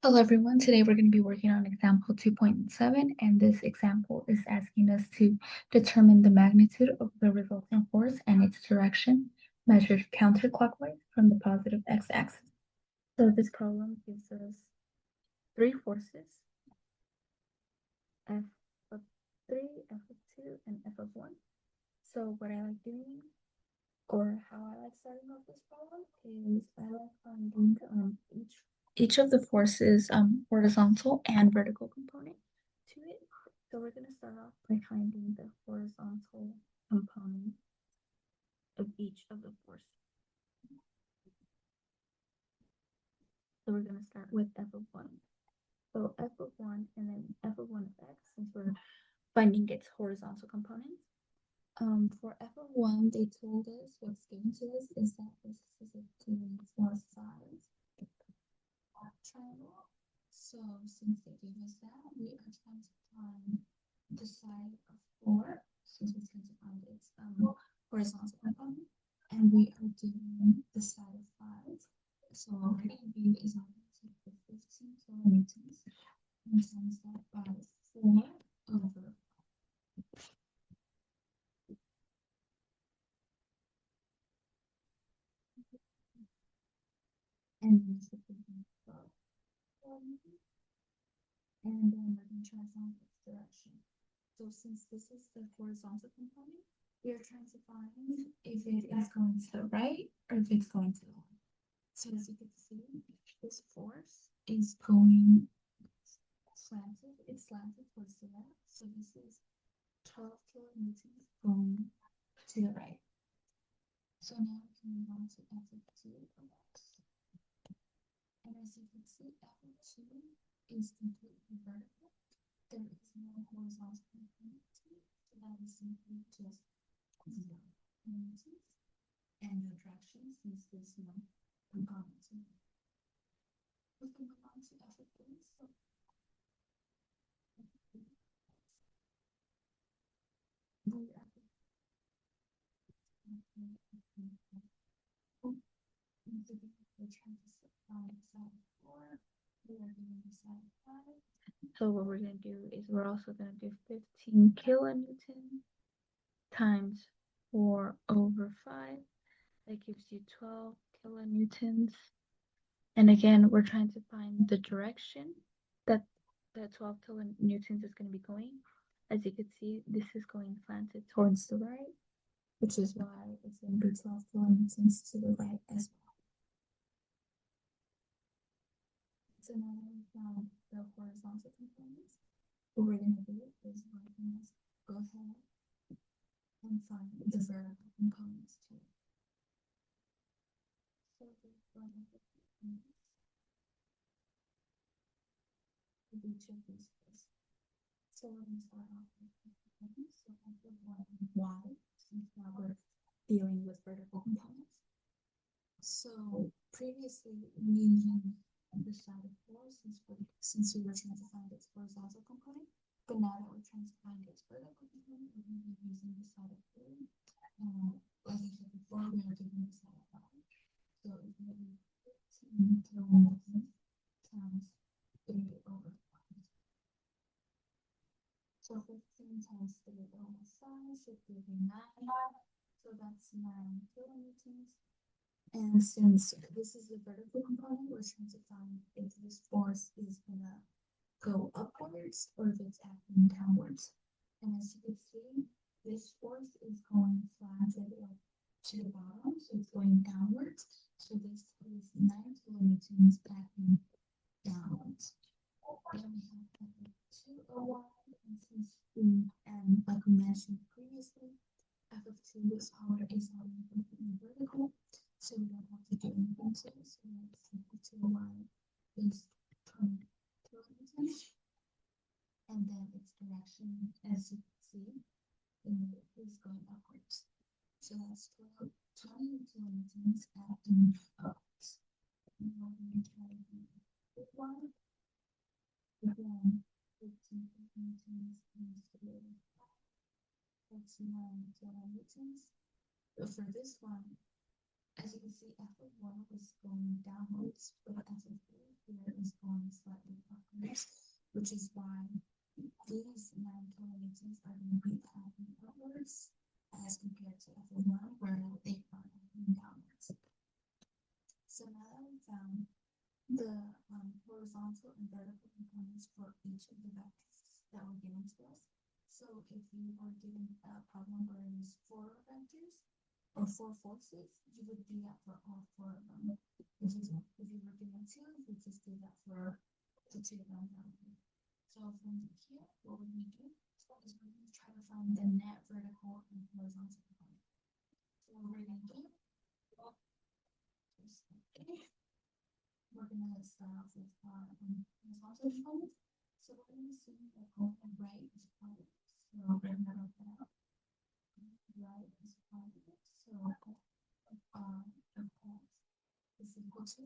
Hello everyone, today we're going to be working on example 2.7 and this example is asking us to determine the magnitude of the resulting force and its direction measured counterclockwise from the positive x-axis. So this problem gives us three forces, F of 3, F of 2, and F of 1. So what I like doing or how I like starting off this problem is I like finding each of the forces horizontal and vertical component to it. So we're going to start off by finding the horizontal component of each of the forces. So we're going to start with f of 1. So f of 1 and then f of 1 of x, since we're finding its horizontal component. For f of 1, they told us what's given to us is that this is a 2 sides triangle. So since they gave us that, we are trying to find the side of 4, since we're trying to find its horizontal component, and we are doing the side of 5. So what we're going to do is I'm going to take the 15 kilonewtons and times that by 4 over. And then the 12. And then we're going to try to find its direction. So since this is the horizontal component, we are trying to find if it is going to the right or if it's going to the left. So as you can see, this force is going slanted. It's slanted towards the left. So this is 12 kilonewtons going to the right. So now we can move on to F of 2 of x. And as you can see, F of 2 is completely vertical. There is no horizontal component to it. So that is simply just 0 kilonewtons. And no traction since there's no component to it. We can move on to F of 3. So we are So what we're going to do is we're also going to do 15 kilonewtons times 4 over 5. That gives you 12 kilonewtons. And again, we're trying to find the direction that 12 kilonewtons is going to be going. As you can see, this is going slanted towards the right, which is why it's going to be 12 kilonewtons to the right as well. So now that we found the horizontal components, what we're going to do is we're going to go ahead and find the vertical components too. So we're going to of each of these forces. So we're going to start off with the components. So F of 1 y, since now we're dealing with vertical components. So previously we used the side of 4 since we were trying to find its horizontal component, but now that we're trying to find its vertical component, we're going to be using the side of 3. Like I said before, we are doing the side of 5. So it's going to be 15 kilonewtons times 3 over 5. So 15 times 3 over 5 should give you 9. So that's 9 kilonewtons. And since this is the vertical component, we're trying to find if this force is going to go upwards or if it's acting downwards. And as you can see, this force is going slanted to the bottom, so it's going downwards. So this is 9 kilonewtons acting downwards. Then we have F of 2 OY, and since like we mentioned previously, F of 2 is already completely vertical, so we don't have to do anything to this. So that's F of 2 OY is 20 kilonewtons. And then its direction, as you can see, is going upwards. So that's 20 kilonewtons acting upwards. And now we're going to try the one. Again, 15 kilonewtons times 3 over 5. That's 9 kilonewtons. But for this one, as you can see, F of 1 was going downwards, but F of 3 here is going slightly upwards, which is why these 9 kilonewtons are going to be pointing upwards as compared to F1, where they are pointing downwards. So now that we found the horizontal and vertical components for each of the vectors that were given to us. So if you are given a problem where there's 4 vectors or 4 forces, you would do that for all 4 of them. If you were given 2, you would just do that for the 2 of them down here. So from here, what we're going to do is we're going to try to find the net vertical and horizontal component. So what we're going to do, we're going to start off with our horizontal component. So we're going to assume that only right is part of it. So we're going to write that out. Right is part of it. So is equal to.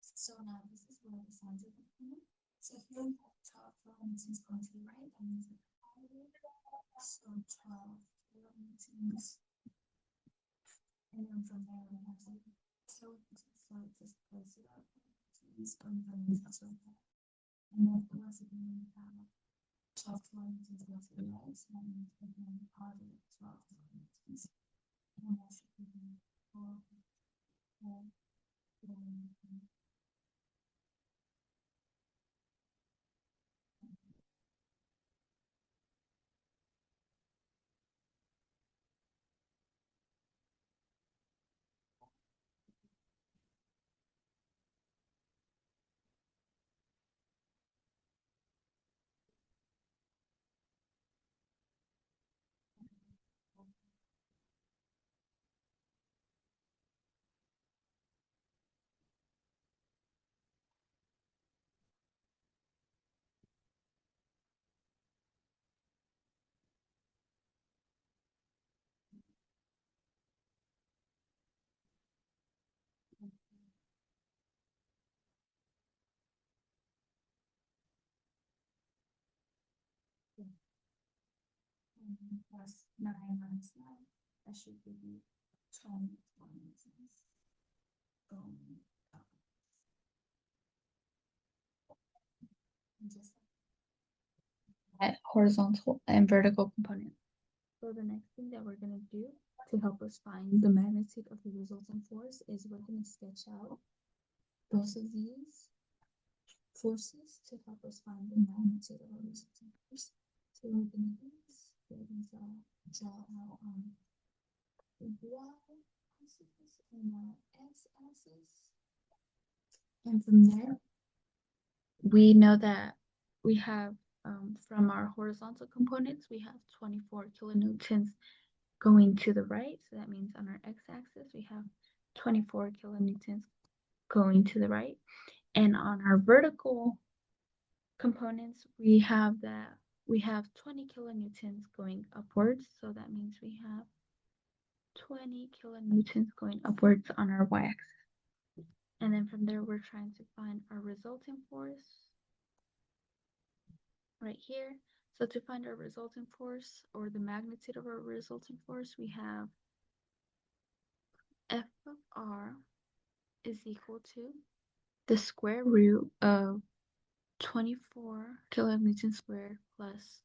So now this is where the sides of the component. So here we have 12 kilonewtons going to the right. That means that so 12 kilonewtons. And then from there we have to so just place it up. It's going from the that's right there. And then once again we have 12 kilonewtons go to the right. So that means again positive 12 kilonewtons. And that should be 4 kilonewtons. Plus 9 minus 9, that should give you 20 kilonewtons going up. And just that horizontal and vertical component. So the next thing that we're going to do to help us find the magnitude of the resultant force is we're going to sketch out both of these forces to help us find the magnitude of our resultant force. So we're going to do this. We're going to draw out the y-axis and the x-axis. And from there, we know that we have, from our horizontal components, we have 24 kilonewtons going to the right. So that means on our x-axis, we have 24 kilonewtons going to the right. And on our vertical components, we have 20 kilonewtons going upwards. So that means we have 20 kilonewtons going upwards on our y-axis. And then from there, we're trying to find our resultant force right here. So to find our resultant force or the magnitude of our resultant force, we have F of R is equal to the square root of 24 kilonewtons squared plus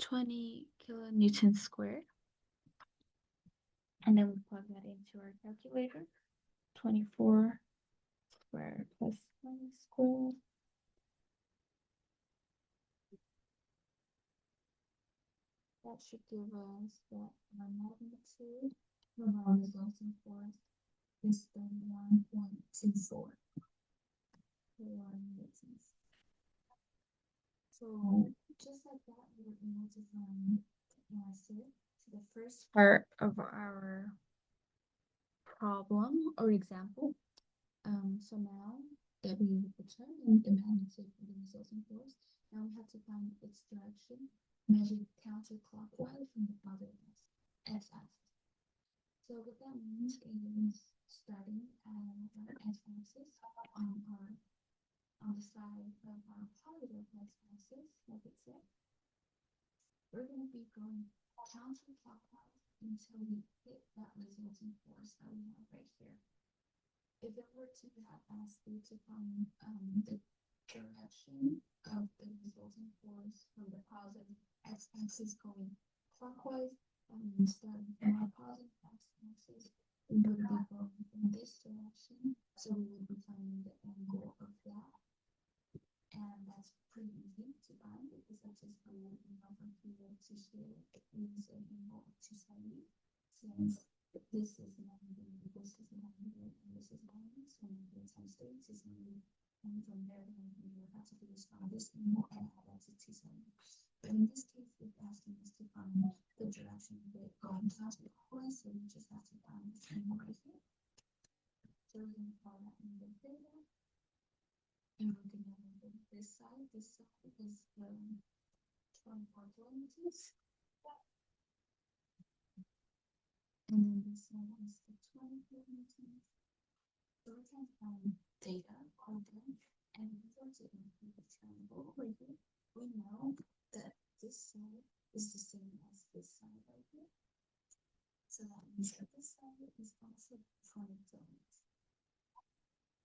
20 kilonewtons squared. And then we plug that into our calculator. 24 squared plus 20 squared. That should give us that our magnitude of our resulting force is 31.24 kilonewtons. So just like that, we were able to find the answer to the first part of our problem or example. So now that we determined the magnitude of the resulting force, now we have to find its direction measured counterclockwise from the other x-axis. So what that means is starting at our x-axis on the side of our positive x-axis, like it said, we're going to be going counterclockwise until we hit that resulting force that we have right here. if it were to have asked you to find the direction of the resulting force from the positive x-axis going clockwise, that means that my positive x-axis would be going in this direction, so we would be finding the angle of that. And that's pretty easy to find because that's just going over here to here is an angle of 270. Since this is 90, this is 90, and this is 90, so 90 times 3 is 90. And from there, then you have to focus on this angle and add that to 270. But in this case, it's asking us to find the direction of it going counterclockwise, so we just have to find this angle right here. So we're going to call that angle theta. And we're going to move this side. This side is 24 kilometers. And then this side is the 20 kilometers. So we can find theta, quadrant, and we're going to include the triangle over here. We know that this side is the same as this side right here. So that means that this side is also 20 kilometers.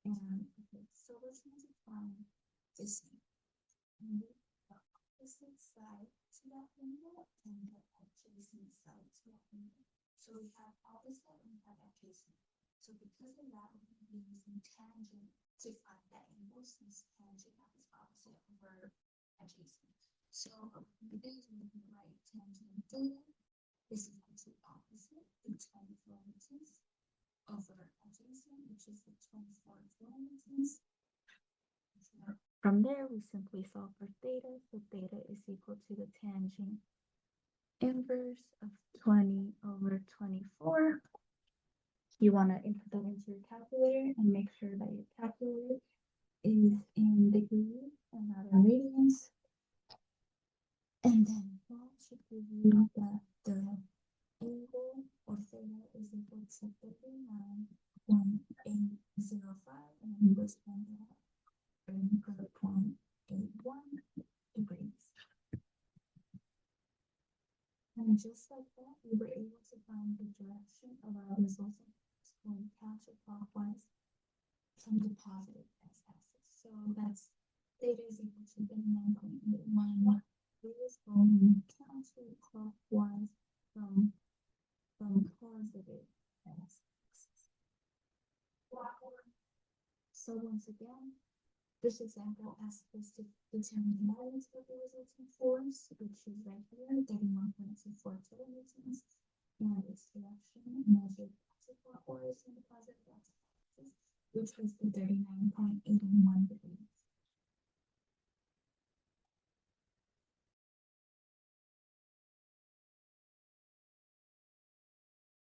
And okay, so we're going to find this and the opposite side to that angle and the adjacent side to that angle. So we have opposite and we have adjacent. So because of that, we're going to be using tangent to find that angle since tangent is opposite over adjacent. So because we're going to write tangent theta is equal to opposite, the 20 kilometers, over adjacent, which is the 24 kilometers. From there, we simply solve for theta. So theta is equal to the tangent inverse of 20 over 24. You want to input that into your calculator and make sure that your calculator is in degrees and not in radians. And then that should give you the angle or theta is equal to 39.805, and this one out 0.81 degrees. And just like that, we were able to find the direction of our resultant force going counterclockwise from the positive x-axis. So that's theta is equal to 39.81. We is going counterclockwise from positive x-axis. So once again, this example asks us to determine the magnitude of the resulting force, which is right here, 31.24 kilonewtons, and its direction measured counterclockwise in the positive x-axis, which was the 39.81 degrees.